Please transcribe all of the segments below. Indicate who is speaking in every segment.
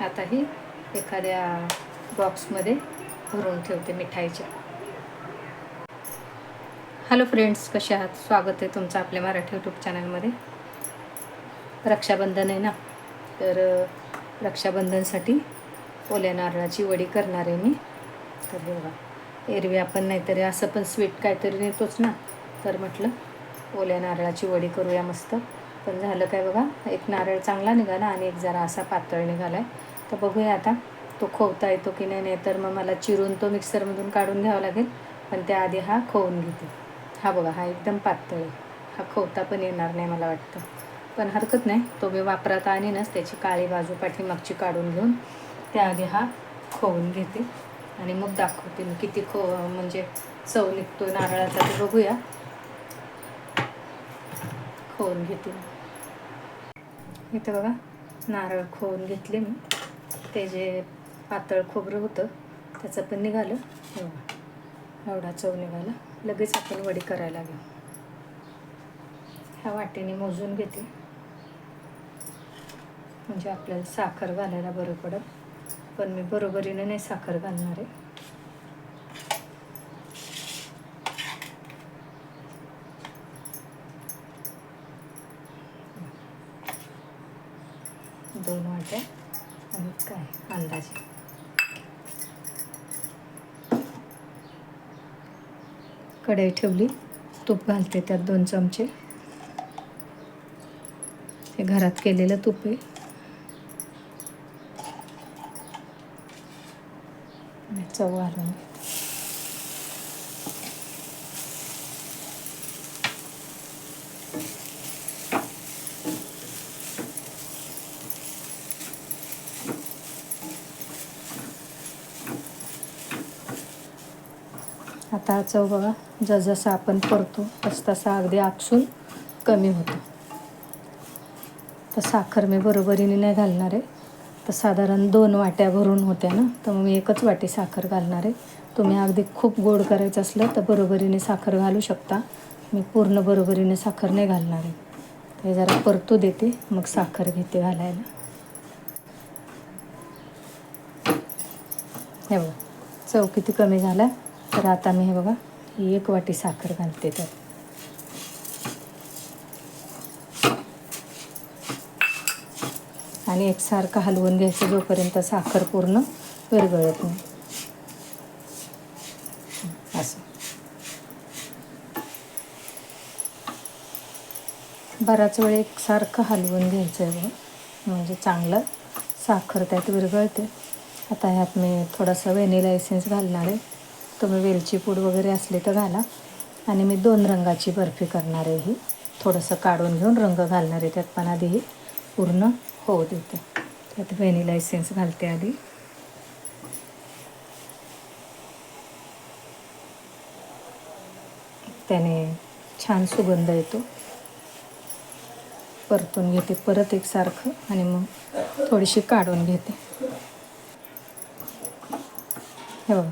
Speaker 1: आता ही एखाद्या बॉक्समध्ये भरून ठेवते मिठाईच्या. हॅलो फ्रेंड्स, कसे आहात? स्वागत आहे तुमचं आपल्या मराठी यूट्यूब चॅनलमध्ये. रक्षाबंधन आहे ना, तर रक्षाबंधनसाठी ओल्या नारळाची वडी करणार आहे मी. तर हे बघा, एरवी आपण नाहीतरी असं पण स्वीट काहीतरी नेतोच ना, तर म्हटलं ओल्या नारळाची वडी करूया मस्त. पण झालं काय बघा, एक नारळ चांगला निघाला आणि एक जरा असा पातळ निघाला आहे. तर बघूया आता तो खोवता येतो की नाही, तर मग मला चिरून तो मिक्सरमधून काढून घ्यावा लागेल. पण त्याआधी हा खोवून घेते. हा बघा, हा एकदम पातळ आहे. हा खोवता पण येणार नाही मला वाटतं, पण हरकत नाही. तो मी वापरात आणीनच, त्याची काळी बाजू पाठीमागची काढून घेऊन त्याआधी हा खोवून घेते आणि मग दाखवते मी किती म्हणजे चव निघतो नारळाचा ते बघूया. खोवून घेते. इथं बघा, नारळ खोवून घेतले मी. ते जे पातळ खोबरं होतं त्याचं पण निघालं. एवढा चव निघाला. लगेच आपण वडी करायला घेऊ. ह्या वाटीने मोजून घेते, म्हणजे आपल्याला साखर घालायला बरं पडेल. पण मी बरोबरीने नाही साखर घालणार आहे. दोन वाट्या आणि काय अंदाजे. कढई ठेवली, तूप घालते त्यात 2 चमचे. हे घरात केलेलं तूप आहे. चव घालून आता हा चव बघा, जसजसं आपण करतो तसतसा अगदी आपसून कमी होतो. तर साखर मी बरोबरीने नाही घालणार आहे. तर साधारण 2 वाट्या भरून होत्या ना, तर मग मी 1च वाटी साखर घालणार आहे. तुम्ही अगदी खूप गोड करायचं असलं तर बरोबरीने साखर घालू शकता. मी पूर्ण बरोबरीने साखर नाही घालणार आहे. ते जरा परतू देते, मग साखर घेते घालायला. हे बघा, चव किती कमी झाला. तर आता मी हे बघा, ही 1 वाटी साखर घालते त्यात. आणि एकसारखं हलवून घ्यायचं जोपर्यंत साखर पूर्ण विरघळत नाही. असं बराच वेळ एकसारखं हलवून घ्यायचं आहे बघा, म्हणजे चांगलं साखर त्यात विरघळते. आता ह्यात मी थोडासा व्हॅनिला एसेन्स घालणार आहे. तुम्ही वेलची पूड वगैरे असली तर घाला. आणि मी 2 रंगाची बर्फी करणार आहे. ही थोडंसं काढून घेऊन रंग घालणार आहे त्यात, पण आधी ही पूर्ण होऊ देते. त्यात व्हॅनिला एसेन्स घालते आधी. त्याने छान सुगंध येतो. परतून घेते परत एकसारखं आणि मग थोडीशी काढून घेते. हे बघा,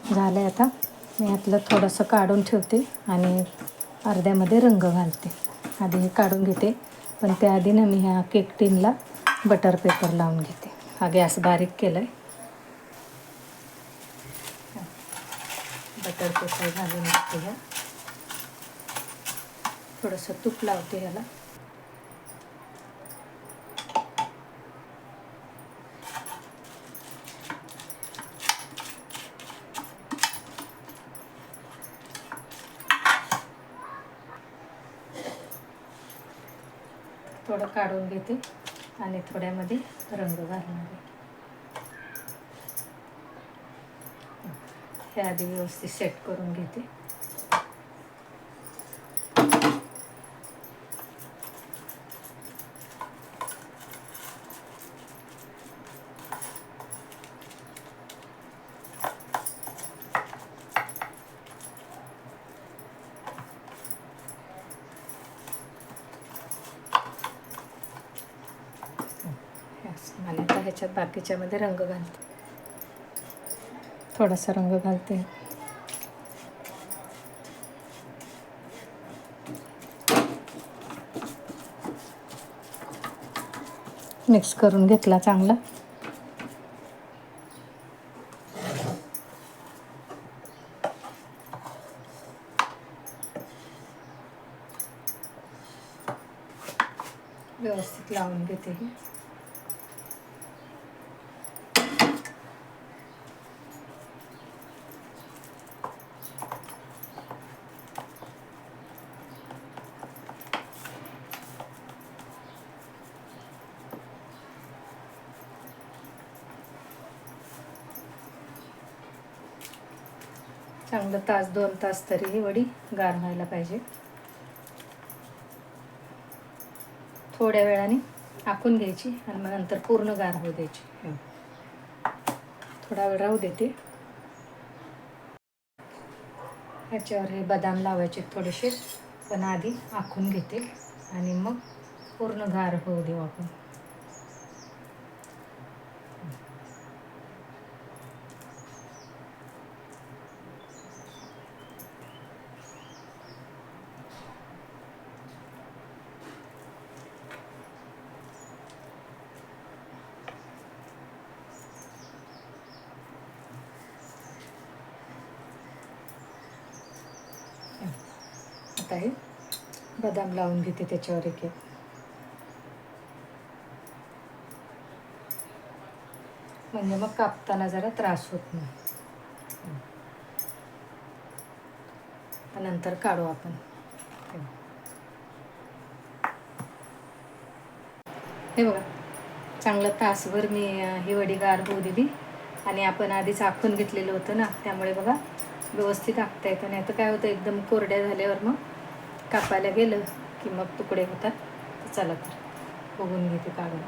Speaker 1: झालं आहे. आता मी यातलं थोडंसं काढून ठेवते आणि अर्ध्यामध्ये रंग घालते. आधी हे काढून घेते, पण त्याआधी ना मी ह्या केक टिनला बटर पेपर लावून घेते. हा गॅस बारीक केला आहे. बटर पेपर घालून घेते. ह्या थोडंसं तूप लावते ह्याला. थोडं काढून घेते आणि थोड्यामध्ये रंग घालणार आहे. हे आधी व्यवस्थित सेट करून घेते. आणि आता ह्याच्यात बाकीच्यामध्ये रंग घालते. थोडासा रंग घालते. मिक्स करून घेतला चांगला. व्यवस्थित लावून घेते ही. चांगलं तास 2 तास तरी ही वडी गार व्हायला पाहिजे. थोड्या वेळाने आखून घ्यायची आणि मग नंतर पूर्ण गार होऊ द्यायची. थोडा वेळ राहू देते. ह्याच्यावर हे बदाम लावायचे थोडेसे, पण आधी आखून घेते आणि मग पूर्ण गार होऊ देऊ आपण. आता हे बदाम लावून घेते त्याच्यावर एक एक. म्हणजे मग कापताना जरा त्रास होत नाही. नंतर काढू आपण. हे बघा, चांगलं तासभर मी ही वडी गार होऊ दिली आणि आपण आधीच आखून घेतलेलं होतं ना, त्यामुळे बघा व्यवस्थित आखता येतं. नाही तर काय होतं, एकदम कोरड्या झाल्यावर मग कापायला गेलं की मग तुकडे होतात. तर चला तर बघून घेते काढून.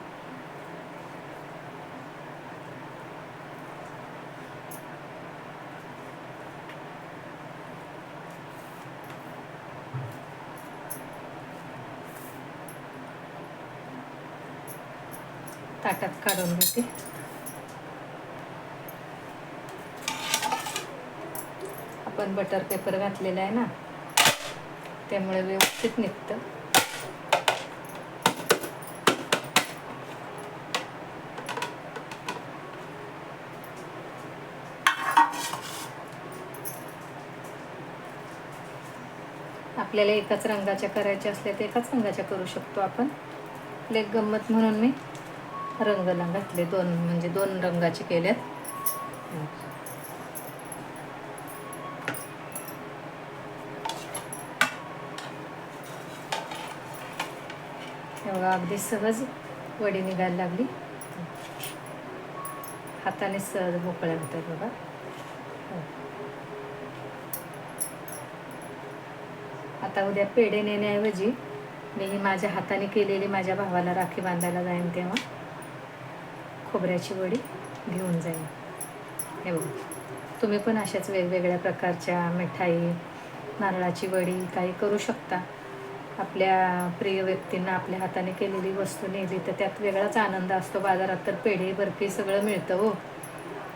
Speaker 1: ताटात काढून घेते. आपण बटर पेपर घातलेला आहे ना, त्यामुळे व्यवस्थित निघतं. आपल्याला एकाच रंगाच्या करायच्या असल्या तर एकाच रंगाच्या करू शकतो आपण. एक गंमत म्हणून मी रंगला घातले, म्हणजे दोन रंगाचे केल्यात. तेव्हा अगदी सहज वडी निघायला लागली. हाताने सहज मोकळ्या होतात बघा. आता उद्या पेढे नेण्याऐवजी मी ही माझ्या हाताने केलेली माझ्या भावाला राखी बांधायला जाईन तेव्हा खोबऱ्याची वडी घेऊन जाईन. हे बघा, तुम्ही पण अशाच वेगवेगळ्या प्रकारच्या मिठाई, नारळाची वडी काही करू शकता. आपल्या प्रिय व्यक्तींना आपल्या हाताने केलेली वस्तू नेली तर त्यात वेगळाच आनंद असतो. बाजारात तर पेढे, बर्फी सगळं मिळतं हो.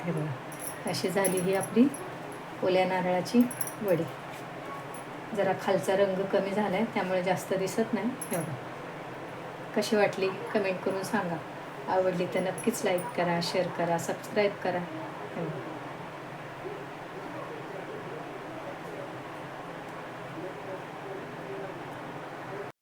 Speaker 1: हे बघा, अशी झाली ही आपली ओल्या नारळाची वडी. जरा खालचा रंग कमी झाला आहे त्यामुळे जास्त दिसत नाही. हे बघा, कशी वाटली कमेंट करून सांगा. आवडली तर नक्कीच लाईक करा, शेअर करा, सबस्क्राईब करा.